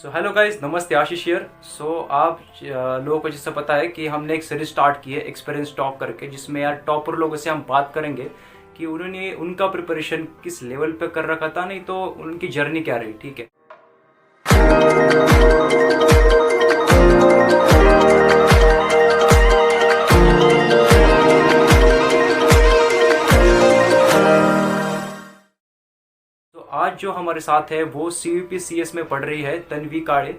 So hello guys, नमस्ते, आशीष here. सो आप लोगों को जैसा पता है कि हमने एक सीरीज स्टार्ट की है एक्सपीरियंस टॉप करके, जिसमें यार टॉपर लोगों से हम बात करेंगे कि उन्होंने उनका प्रिपरेशन किस लेवल पे कर रखा था, नहीं तो उनकी जर्नी क्या रही। ठीक है, तो आज जो हमारे साथ है वो CVP CS में पढ़ रही है तन्वी काड़े।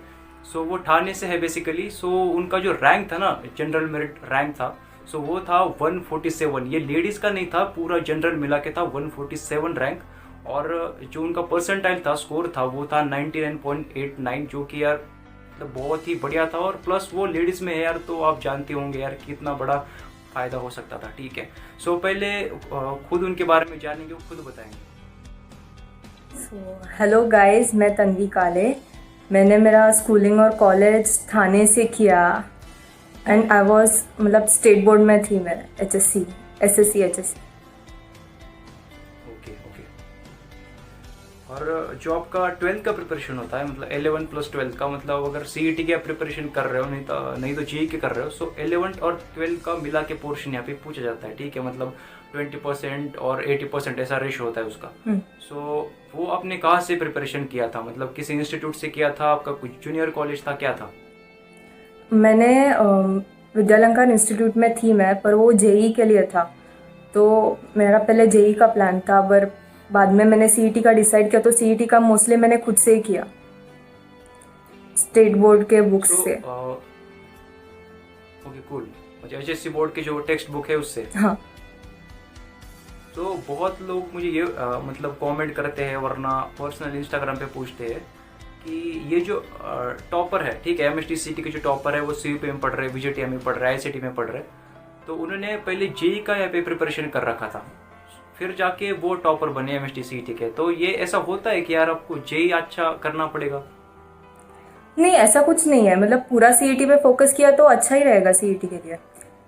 सो वो ठाणे से है बेसिकली। सो उनका जो रैंक था ना, जनरल मेरिट रैंक था, सो वो था 147। ये लेडीज़ का नहीं था, पूरा जनरल मिला के था 147 रैंक। और जो उनका परसेंटाइल था, स्कोर था, वो था 99.89, जो कि यार मतलब बहुत ही बढ़िया था। और प्लस वो लेडीज़ में है यार, तो आप जानते होंगे यार कितना बड़ा फ़ायदा हो सकता था। ठीक है, सो पहले खुद उनके बारे में जानेंगे, वो खुद बताएंगे। हेलो गाइस, मैं तन्वी काले। मैंने मेरा स्कूलिंग और कॉलेज थाने से किया एंड आई वाज मतलब स्टेट बोर्ड में थी मैं, HSC SSC HSC। Okay okay. और जो आपका 12th का प्रिपरेशन होता है, मतलब 11 प्लस 12 का, मतलब अगर CET की आप प्रिपरेशन कर रहे हो, नहीं तो JEE के कर रहे हो, सो 11th और 12th का मिला के पोर्शन यहाँ पे पूछा जाता है। ठीक है, मतलब 20% और 80% ऐसा रेशो होता है उसका। सो वो आपने कहाँ से प्रिपरेशन किया था, मतलब किसी इंस्टीट्यूट से किया था, आपका कुछ जूनियर कॉलेज था, क्या था? मैंने विद्यालंकार इंस्टीट्यूट में थी मैं, पर वो JEE के लिए था। तो मेरा पहले JEE का प्लान था, पर बाद में मैंने CET का डिसाइड किया, तो CET का मोस्टली मैंने खुद से ही किया, स्टेट बोर्ड के बुक्स से। Okay cool. अच्छा, HSC बोर्ड के जो टेक्स्ट बुक है उससे? हाँ। तो बहुत लोग मुझे ये मतलब कमेंट करते हैं, वरना पर्सनल इंस्टाग्राम पे पूछते हैं कि ये जो टॉपर है, ठीक है, MST CET के जो टॉपर है वो CUP में पढ़ रहे, VJTM में पढ़ रहे, ICT में पढ़ रहे, तो उन्होंने पहले JEE का यहाँ पे प्रिपरेशन कर रखा था, फिर जाके वो टॉपर बने MST CET के। तो ये ऐसा होता है कि यार आपको JEE अच्छा करना पड़ेगा? नहीं, ऐसा कुछ नहीं है। मतलब पूरा CET पे फोकस किया तो अच्छा ही रहेगा CET के लिए,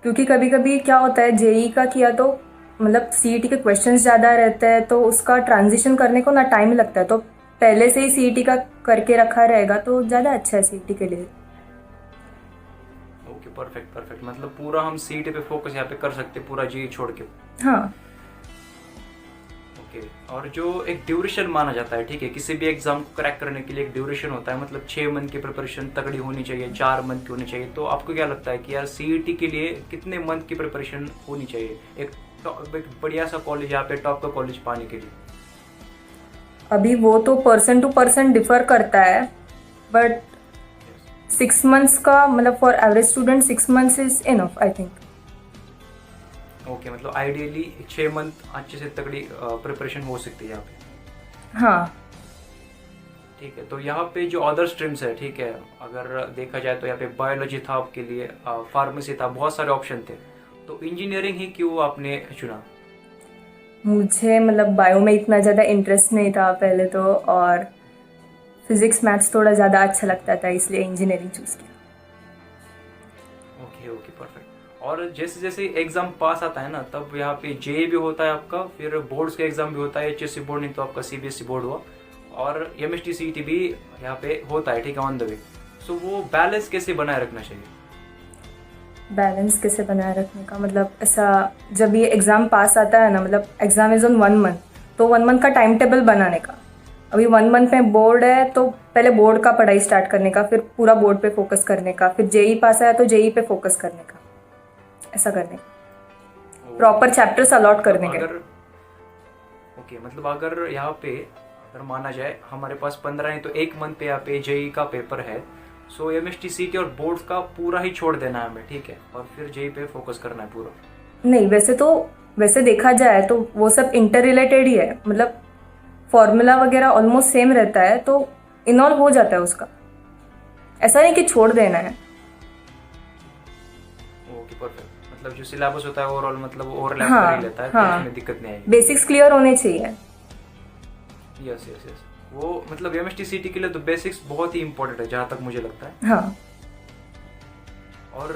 क्योंकि कभी कभी क्या होता है, JEE का किया तो मतलब CET के क्वेश्चंस ज़्यादा रहते हैं, तो उसका ट्रांजिशन करने को ना टाइम लगता है। तो पहले से ही CET का करके रखा रहेगा तो ज़्यादा अच्छा है CET के लिए। Okay, perfect perfect. मतलब पूरा हम CET पे फोकस यहाँ पे कर सकते, पूरा JEE छोड़ के? हाँ। और जो एक ड्यूरेशन माना जाता है, ठीक है, किसी भी एग्जाम को क्रैक करने के लिए एक ड्यूरेशन होता है, मतलब 6 मंथ की प्रिपरेशन तगड़ी होनी चाहिए, 4 मंथ की होनी चाहिए। तो आपको क्या लगता है कि यार CET के लिए कितने मंथ की प्रिपरेशन होनी चाहिए एक बढ़िया सा कॉलेज, यहाँ पे टॉप का कॉलेज पाने के लिए? अभी वो तो पर्सन टू पर्सन डिफर करता है, बट 6 मंथ्स का मतलब for average student 6 months is enough, I think. Okay, मतलब आइडियली 6 मंथ अच्छे से तगड़ी प्रिपरेशन हो सकती है यहाँ पे। हाँ। ठीक है, तो यहाँ पे जो अदर स्ट्रीम्स है, ठीक है, अगर देखा जाए तो यहाँ पे बायोलॉजी था आपके लिए, फार्मेसी था, बहुत सारे ऑप्शन थे, तो इंजीनियरिंग ही क्यों आपने चुना? मुझे मतलब बायो में इतना ज़्यादा इंटरेस्ट नहीं था पहले तो, और फिजिक्स मैथ्स थोड़ा ज़्यादा अच्छा लगता था, इसलिए इंजीनियरिंग चूज़ किया। Okay okay, perfect. और जैसे जैसे एग्जाम पास आता है ना, तब यहाँ पे JEE भी होता है आपका, फिर बोर्ड्स का एग्जाम भी होता है, HSC बोर्ड नहीं तो आपका CBSE बोर्ड हुआ, और MST CET भी यहाँ पे होता है, ठीक है, ऑन द वे। सो वो बैलेंस कैसे बनाए रखना चाहिए? बैलेंस कैसे बनाए रखने का मतलब, ऐसा जब ये एग्ज़ाम पास आता है ना, मतलब एग्ज़ाम इज़ ऑन 1 मंथ, तो 1 मंथ का टाइम टेबल बनाने का। अभी 1 मंथ में बोर्ड है, तो पहले बोर्ड का पढ़ाई स्टार्ट करने का, फिर पूरा बोर्ड पे फोकस करने का, फिर JEE पास आया तो JEE पे फोकस करने का, ऐसा करने का, प्रॉपर चैप्टर्स अलॉट करने के। ओके, मतलब अगर यहाँ पे अगर माना जाए हमारे पास 15 नहीं तो 1 मंथ पे यहाँ पे JEE का पेपर है, सो MST CET और बोर्ड का पूरा ही छोड़ देना है हमें, ठीक है, और फिर JEE पे फोकस करना है पूरा? नहीं, वैसे देखा जाए तो वो सब इंटर रिलेटेड ही है, मतलब फॉर्मूला वगैरह ऑलमोस्ट सेम रहता है, तो इन्वॉल्व हो जाता है उसका, ऐसा नहीं कि छोड़ देना है। Okay, perfect. मतलब जो सिलेबस होता है ओवरऑल, मतलब ओवरलैप हाँ, कर ही लेता है, तो हाँ, उसमें दिक्कत नहीं आएगी। बेसिक्स क्लियर होने चाहिए। यस यस यस, वो मतलब MST CET के लिए तो बेसिक्स बहुत ही इंपॉर्टेंट है, जहाँ तक मुझे लगता है। हाँ। और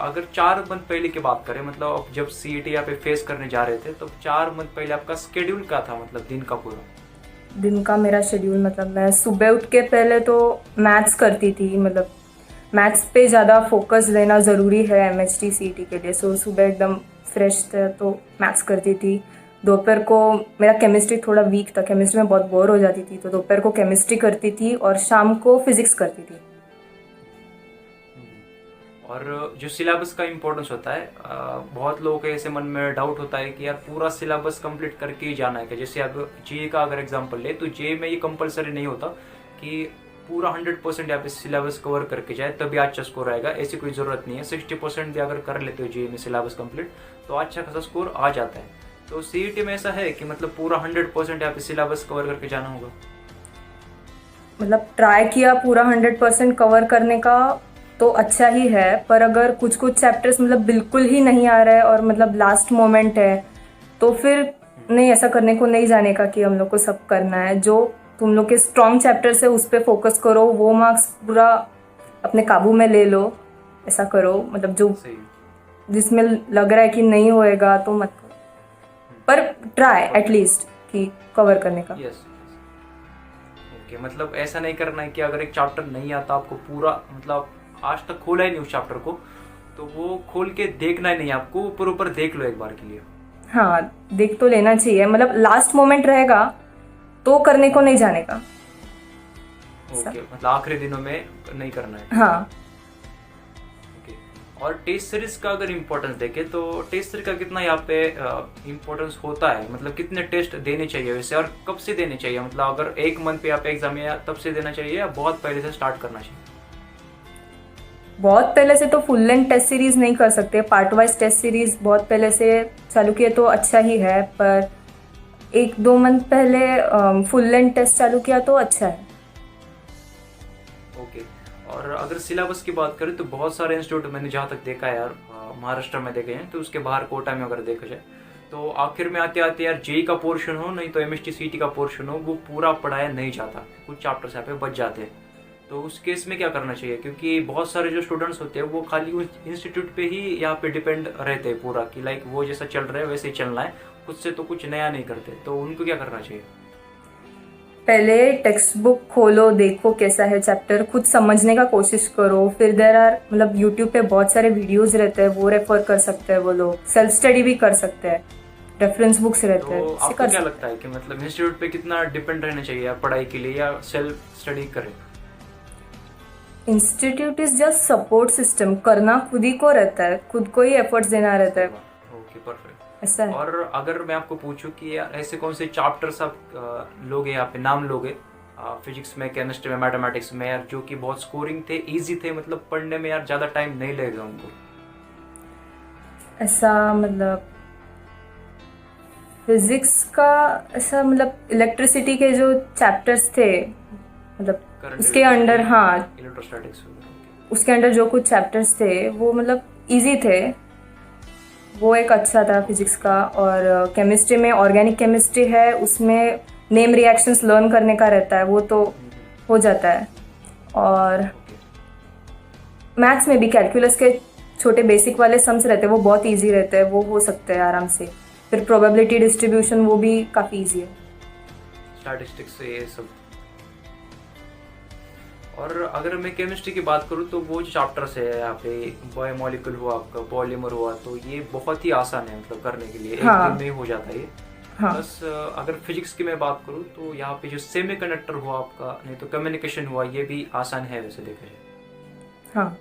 अगर 4 मंथ पहले की बात करें, मतलब अब जब CET यहाँ पे फेस करने जा रहे थे, तो 4 मंथ पहले आपका स्केड्यूल क्या था, मतलब दिन का पूरा? दिन का मेरा शेड्यूल मतलब मैं सुबह उठ के पहले तो मैथ्स करती थी, मतलब मैथ्स पे ज़्यादा फोकस देना ज़रूरी है एमएचटी सीईटी के लिए। सो सुबह एकदम फ्रेश था तो मैथ्स करती थी। दोपहर को मेरा केमिस्ट्री थोड़ा वीक था, केमिस्ट्री में बहुत बोर हो जाती थी, तो दोपहर को केमिस्ट्री करती थी और शाम को फिजिक्स करती थी। और जो सिलेबस का इम्पोर्टेंस होता है, बहुत लोगों के ऐसे मन में डाउट होता है कि यार पूरा सिलेबस कंप्लीट करके ही जाना है क्या। जैसे अब जे का अगर एग्जांपल ले तो जे में ये कंपलसरी नहीं होता कि पूरा 100% यहाँ पे सिलेबस कवर करके जाए तभी अच्छा स्कोर आएगा, ऐसी कोई ज़रूरत नहीं है। 60% भी अगर कर लेते हो जे में सिलेबस कंप्लीट तो अच्छा खासा स्कोर आ जाता है। तो सीईटी में ऐसा है कि मतलब पूरा 100% यहाँ पे सिलेबस कवर करके जाना होगा। मतलब ट्राई किया पूरा 100% कवर करने का तो अच्छा ही है, पर अगर कुछ कुछ चैप्टर्स मतलब बिल्कुल ही नहीं आ रहा है और मतलब लास्ट मोमेंट है तो फिर नहीं, ऐसा करने को नहीं जाने का कि हम लोग को सब करना है। जो तुम लोग के स्ट्रॉन्ग चैप्टर्स है उस पर फोकस करो, वो मार्क्स पूरा अपने काबू में ले लो, ऐसा करो। मतलब जो सही। जिसमें लग रहा है कि नहीं होएगा तो मत करो, पर ट्राई एटलीस्ट कि कवर करने का। यस। ओके, मतलब ऐसा नहीं करना है कि अगर एक चैप्टर नहीं आता आपको पूरा, मतलब आज तक खोला ही नहीं उस चैप्टर को, तो वो खोल के देखना ही नहीं, आपको ऊपर ऊपर देख लो एक बार के लिए। हाँ, देख तो लेना चाहिए, मतलब लास्ट मोमेंट रहेगा तो करने को नहीं जाने का। ओके, मतलब आखिरी दिनों में नहीं करना है। हाँ। ओके, और टेस्ट सीरीज का अगर इम्पोर्टेंस देखें तो टेस्ट सीरीज का कितना यहाँ पे इम्पोर्टेंस होता है, मतलब कितने टेस्ट देने चाहिए वैसे, और कब से देने चाहिए? मतलब अगर एक मंथ पे यहाँ पे एग्जाम है तब से देना चाहिए या बहुत पहले से स्टार्ट करना चाहिए? बहुत पहले से तो फुल लेंथ टेस्ट सीरीज नहीं कर सकते, पार्ट वाइज टेस्ट सीरीज बहुत पहले से चालू किए तो अच्छा ही है, पर 1-2 मंथ पहले फुल लेंथ टेस्ट चालू किया तो अच्छा है। ओके, और अगर सिलेबस की बात करें तो बहुत सारे इंस्टीट्यूट मैंने जहाँ तक देखा है यार, महाराष्ट्र में देखे हैं, तो उसके बाहर कोटा में अगर देखा जाए तो आखिर में आते आते यार जेई का पोर्शन हो नहीं तो एमएसटी सीईटी का पोर्शन हो, वो पूरा पढ़ाया नहीं जाता, कुछ चैप्टर्स यहाँ पे बच जाते हैं। तो उस केस में क्या करना चाहिए? क्योंकि बहुत सारे जो स्टूडेंट्स होते हैं वो खाली उस इंस्टीट्यूट पे ही यहाँ पे डिपेंड रहते हैं पूरा, कि लाइक वो जैसा चल रहा है वैसे ही चलना है, खुद से तो कुछ नया नहीं करते, तो उनको क्या करना चाहिए? पहले टेक्स्ट बुक खोलो, देखो कैसा है चैप्टर, खुद समझने का कोशिश करो। फिर देर आर मतलब यूट्यूब पे बहुत सारे वीडियोस रहते हैं, वो रेफर कर सकते हैं, वो लोग सेल्फ स्टडी भी कर सकते हैं, रेफरेंस बुक्स रहते हैं। तो आपको क्या लगता है कि मतलब इंस्टीट्यूट पे कितना डिपेंड रहना चाहिए या पढ़ाई के लिए, या सेल्फ स्टडी करें? Institute is just support system, करना खुद ही को रहता है, खुद को ही एफर्ट्स देना रहता है। Okay, perfect. ऐसा है। और अगर मैं आपको पूछूं कि यार ऐसे कौन से चैप्टर्स आप लोगे, यहाँ पे नाम लोगे फिजिक्स में, केमिस्ट्री में, मैथमेटिक्स में यार, जो कि बहुत स्कोरिंग थे, इजी थे, मतलब पढ़ने में यार ज़्यादा टाइम नहीं लगेगा उनको? ऐसा मतलब फिजिक्स का ऐसा मतलब इलेक्ट्रिसिटी के जो चैप्टर्स थे, मतलब उसके अंडर, हाँ इलेक्ट्रोस्टैटिक्स, उसके अंडर जो कुछ चैप्टर्स थे वो मतलब इजी थे, वो एक अच्छा था फिजिक्स का। और केमिस्ट्री में ऑर्गेनिक केमिस्ट्री है, उसमें नेम रिएक्शंस लर्न करने का रहता है, वो तो हो जाता है। और मैथ्स में भी कैलकुलस के छोटे बेसिक वाले सम्स रहते हैं, वो बहुत इजी रहते हैं, वो हो सकते हैं आराम से। फिर प्रोबेबिलिटी डिस्ट्रीब्यूशन वो भी काफ़ी इजी है, स्टैटिस्टिक्स से ये सब। और अगर मैं केमिस्ट्री की बात करूँ तो वो जो चैप्टर्स है यहाँ पे, बायोमोलिक्यूल हुआ, आपका पॉलीमर हुआ, तो ये बहुत ही आसान है मतलब करने के लिए, हाँ। एक दिन में ही हो जाता है ये। हाँ। बस अगर फिजिक्स की मैं बात करूँ तो यहाँ पे जो सेमीकंडक्टर हुआ आपका, नहीं तो कम्युनिकेशन हुआ, ये भी आसान है वैसे देखा जाए। हाँ।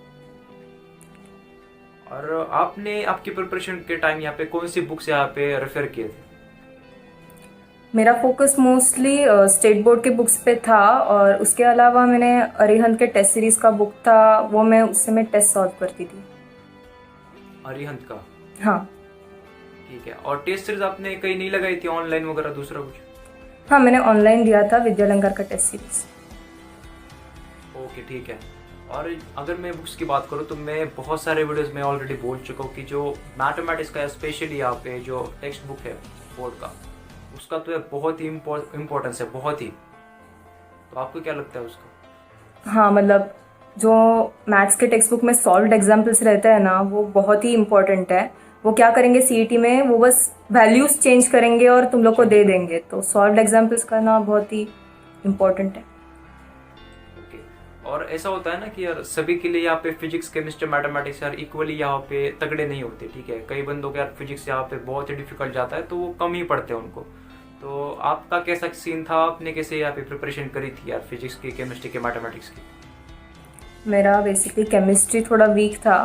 और आपने आपकी प्रिपरेशन के टाइम यहाँ पे कौन सी बुक्स यहाँ पे रेफर किए थे? मेरा फोकस मोस्टली स्टेट बोर्ड के बुक्स पे था, और उसके अलावा मैंने अरिहंत के टेस्ट सीरीज का बुक था, वो मैं उससे मैं टेस्ट सॉल्व करती थी। अरिहंत का? हाँ। ठीक है। और टेस्ट सीरीज आपने कहीं नहीं लगाई थी ऑनलाइन वगैरह दूसरा कुछ? हाँ, मैंने ऑनलाइन दिया था विद्यालंकार का टेस्ट सीरीज। ओके, ठीक है। और अगर मैं बुक्स की बात करूँ तो मैं बहुत सारे वीडियोस में ऑलरेडी बोल चुका हूँ कि जो मैथमेटिक्स का स्पेशली यहाँ पे जो टेक्स्ट बुक है बोर्ड का, उसका तो बहुत ही इम्पोर्टेंस है, बहुत ही। तो आपको क्या लगता है उसका? हाँ, मतलब जो मैथ्स के टेक्स्ट बुक में सॉल्व्ड एग्जाम्पल्स रहते हैं ना, वो बहुत ही इम्पोर्टेंट है। वो क्या करेंगे सीईटी में, वो बस वैल्यूज चेंज करेंगे और तुम लोग को दे देंगे। तो सॉल्व्ड एग्जाम्पल्स करना बहुत ही इम्पोर्टेंट है। ओके। और ऐसा होता है ना कि यार सभी के लिए यहाँ पे फिजिक्स केमिस्ट्री मैथमेटिक्स यार इक्वली यहाँ पे तगड़े नहीं होते, ठीक है। कई बंदों को यार फिजिक्स यहाँ पे बहुत ही डिफिकल्ट जाता है तो वो कम ही पढ़ते हैं उनको। तो आपका कैसा सीन था, आपने कैसे यहाँ पे प्रिपरेशन करी थी यार फिजिक्स की, केमिस्ट्री की, मैथमेटिक्स की? मेरा बेसिकली केमिस्ट्री थोड़ा वीक था,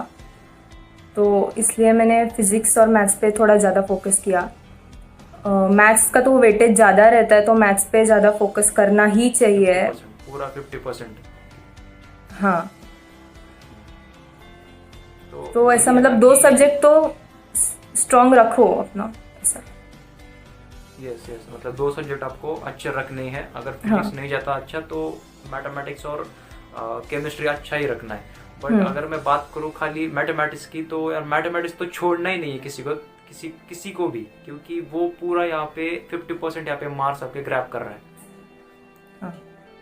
तो इसलिए मैंने फिज़िक्स और मैथ्स पे थोड़ा ज़्यादा फोकस किया। मैथ्स का तो वेटेज ज़्यादा रहता है, तो मैथ्स पे ज़्यादा फोकस करना ही चाहिए। 50%, पूरा 50%। हाँ, तो वही ऐसा है मतलब ना दो कि सब्जेक्ट तो स्ट्रॉन्ग रखो अपना, ऐसा। यस यस, मतलब दो सब्जेक्ट आपको अच्छे रखने हैं। अगर हाँ। फिजिक्स नहीं जाता अच्छा तो मैथमेटिक्स और केमिस्ट्री अच्छा ही रखना है। बट हम्म। अगर मैं बात करूँ खाली मैथमेटिक्स की, तो यार मैथमेटिक्स तो छोड़ना ही नहीं है किसी को, किसी को भी, क्योंकि वो पूरा यहाँ पे 50% यहाँ पे मार्क्स आपके ग्रैब कर रहा है। हाँ।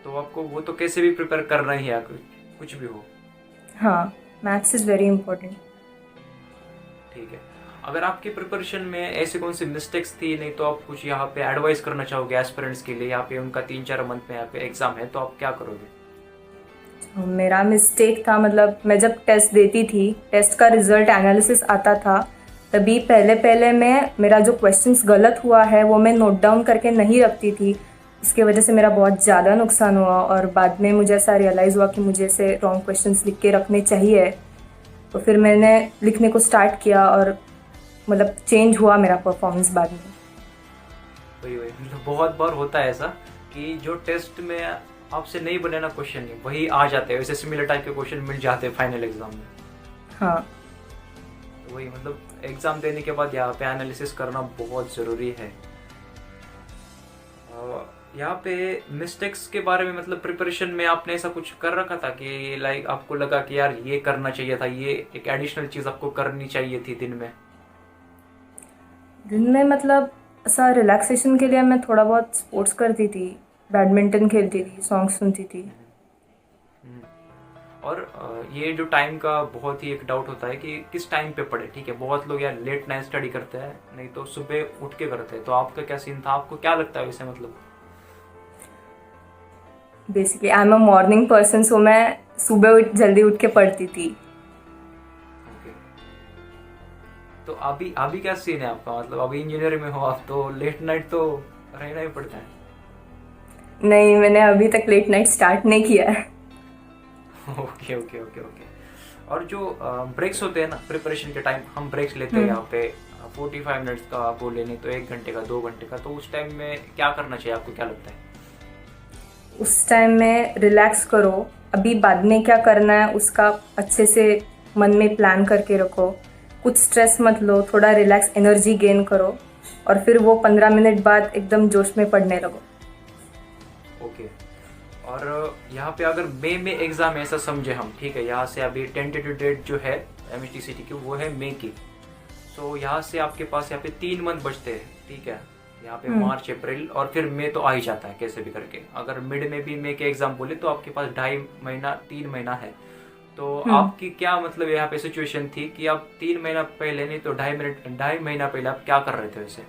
तो आपको वो तो कैसे भी प्रिपेयर करना ही है, कुछ भी हो। हाँ, मैथ्स इज़ वेरी इंपॉर्टेंट। ठीक है। अगर आपकी प्रिपरेशन में ऐसी कौन सी मिस्टेक्स थी, नहीं तो आप कुछ यहाँ पे एडवाइस करना चाहोगे एस्पिरेंट्स के लिए, यहाँ पे उनका 3-4 मंथ में यहाँ पे एग्जाम है, तो आप क्या करोगे? मेरा मिस्टेक था, मतलब मैं जब टेस्ट देती थी, टेस्ट का रिजल्ट एनालिसिस आता था, तभी पहले पहले मैं मेरा जो क्वेश्चंस गलत हुआ है वो मैं नोट डाउन करके नहीं रखती थी। इसकी वजह से मेरा बहुत ज़्यादा नुकसान हुआ, और बाद में मुझे ऐसा रियलाइज़ हुआ कि मुझे ऐसे रॉन्ग क्वेश्चंस लिख के रखने चाहिए। तो फिर मैंने लिखने को स्टार्ट किया, और मतलब चेंज हुआ मेरा परफॉर्मेंस बाद में। वही वही, मतलब बहुत बार होता है ऐसा कि जो टेस्ट में आपसे नहीं बने ना क्वेश्चन, वही आ जाते हैं, वैसे सिमिलर टाइप के क्वेश्चन मिल जाते हैं फाइनल एग्जाम में। हाँ। तो वही मतलब एग्जाम देने के बाद यहाँ पे एनालिसिस करना बहुत ज़रूरी है। यहाँ पे मिस्टेक्स के बारे में, मतलब प्रिपरेशन में आपने ऐसा कुछ कर रखा था कि लाइक आपको लगा कि यार ये करना चाहिए था, ये एक एडिशनल चीज़ आपको करनी चाहिए थी दिन में? दिन में मतलब ऐसा रिलैक्सेशन के लिए मैं थोड़ा बहुत स्पोर्ट्स करती थी, बैडमिंटन खेलती थी, सॉन्ग सुनती थी। और ये जो टाइम का बहुत ही एक डाउट होता है कि किस टाइम पे पढ़े, ठीक है। बहुत लोग यार लेट नाइट स्टडी करते हैं, नहीं तो सुबह उठ के करते हैं। तो आपका क्या सीन था, आपको क्या लगता है वैसे? मतलब basically I am a morning person, so मैं जल्दी उठ के पढ़ती थी। ओके। तो अभी अभी क्या सीन है आपका, मतलब अभी इंजीनियर में हो आप, तो लेट नाइट तो रहना ही पड़ता है। नहीं, मैंने अभी तक लेट नाइट स्टार्ट नहीं किया है। Okay okay okay okay. और जो ब्रेक्स होते हैं ना प्रिपरेशन के टाइम, हम ब्रेक्स लेते हैं यहाँ पे 45 मिनट्स का, आप बोले नहीं तो 1 घंटे का, 2 घंटे का, तो उस टाइम में क्या करना चाहिए, आपको क्या लगता है? उस टाइम में रिलैक्स करो, अभी बाद में क्या करना है उसका अच्छे से मन में प्लान करके रखो। कुछ स्ट्रेस मत लो, थोड़ा रिलैक्स एनर्जी गेन करो, और फिर वो 15 मिनट बाद एकदम जोश में पढ़ने लगो। ओके। और यहाँ पे अगर मई में एग्ज़ाम है ऐसा समझे हम, ठीक है, यहाँ से अभी टेंटेटिव डेट जो है MHTCT की वो है मई की। तो यहाँ से आपके पास यहाँ पे 3 मंथ बचते हैं, ठीक है। यहाँ पे मार्च, अप्रैल और फिर मई तो आ ही जाता है कैसे भी करके। अगर मिड में भी मई के एग्जाम बोले तो आपके पास 2.5 महीना 3 महीना है। तो आपकी क्या मतलब यहाँ पे सिचुएशन थी कि आप 3 महीना पहले, नहीं तो 2.5 महीना पहले आप क्या कर रहे थे वैसे?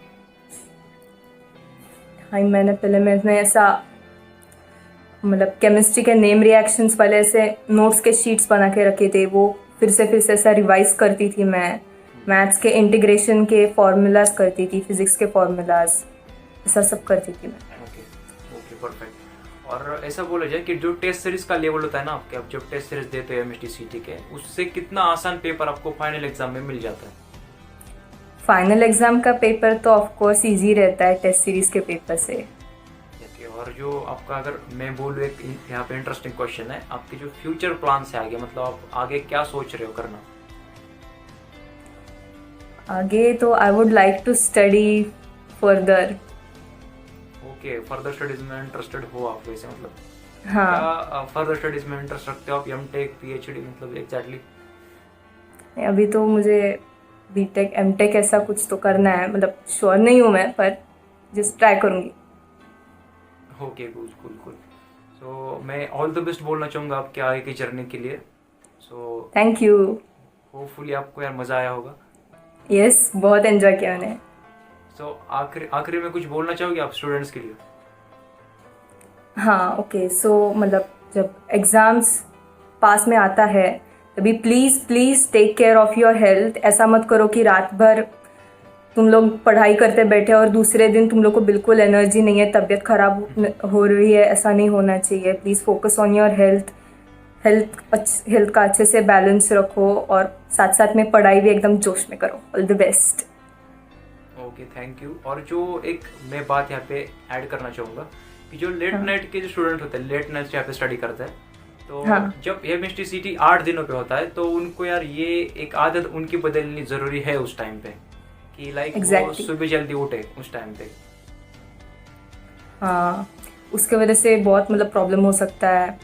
2.5 महीने पहले मैंने ऐसा मतलब केमिस्ट्री के नेम रिएक्शंस वाले ऐसे नोट्स के शीट्स बना के रखे थे, वो फिर से ऐसा रिवाइज करती थी मैं। मैथ्स के इंटीग्रेशन के फॉर्मूलाज करती थी, फिजिक्स के फॉर्मूलाज, ऐसा सब करती थी मैं। Okay okay, perfect. और ऐसा बोला जाए कि जो टेस्ट सीरीज का लेवल होता है ना आपके, आप जब टेस्ट सीरीज देते हो MHTCT के, उससे कितना आसान पेपर आपको फाइनल एग्जाम में मिल जाता है? फाइनल एग्जाम का पेपर तो ऑफ कोर्स इजी रहता है टेस्ट सीरीज के पेपर से। और जो आपका, अगर मैं बोलूँ, एक यहाँ पे इंटरेस्टिंग क्वेश्चन है, आपके जो फ्यूचर प्लान है आगे, मतलब आप आगे क्या सोच रहे हो करना? आगे तो I would like to study further. Okay, further studies में इंटरेस्टेड हो आप वैसे, मतलब हाँ। क्या फर्दर स्टडीज में इंटरेस्ट रखते हो आप? M.Tech, PhD, मतलब एग्जैक्टली? अभी तो मुझे B.Tech M.Tech ऐसा कुछ तो करना है, मतलब श्योर नहीं हूँ मैं, पर जस्ट ट्राई करूँगी। Okay, cool cool cool. So मैं ऑल द बेस्ट बोलना चाहूँगा आपके आगे की जर्नी के लिए। So thank you. होपफुली आपको यार मज़ा आया होगा। यस, बहुत एंजॉय किया मैंने। सो आखिरी में कुछ बोलना चाहोगे आप स्टूडेंट्स के लिए? हाँ, ओके, सो मतलब जब एग्ज़ाम्स पास में आता है तभी please please take care of your health. ऐसा मत करो कि रात भर तुम लोग पढ़ाई करते बैठे और दूसरे दिन तुम लोग को बिल्कुल एनर्जी नहीं है, तबीयत ख़राब हो रही है, ऐसा नहीं होना चाहिए। Please focus on your health का अच्छे से बैलेंस रखो और साथ साथ में पढ़ाई भी एकदम जोश में करो। All the best. Okay, thank you. और जो एक मैं बात यहाँ पे ऐड करना चाहूँगा कि जो लेट नाइट के जो स्टूडेंट होते हैं, लेट नाइट यहाँ पे स्टडी करते हैं, तो जब MSTCT 8 दिनों पे होता है तो उनको यार ये एक आदत उनकी बदलनी ज़रूरी है उस टाइम पे, कि लाइक वो सुबह जल्दी उठे उस टाइम पे। हाँ, उसके वजह से बहुत मतलब प्रॉब्लम हो सकता है।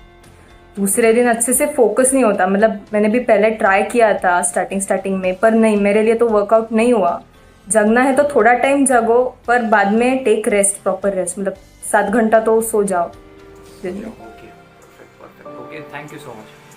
दूसरे दिन अच्छे से फोकस नहीं होता। मतलब मैंने भी पहले ट्राई किया था स्टार्टिंग में, पर नहीं, मेरे लिए तो वर्कआउट नहीं हुआ। जगना है तो थोड़ा टाइम जगो, पर बाद में टेक रेस्ट, प्रॉपर रेस्ट, मतलब 7 घंटा तो सो जाओ दिन में। Okay, perfect. Okay, thank you so much.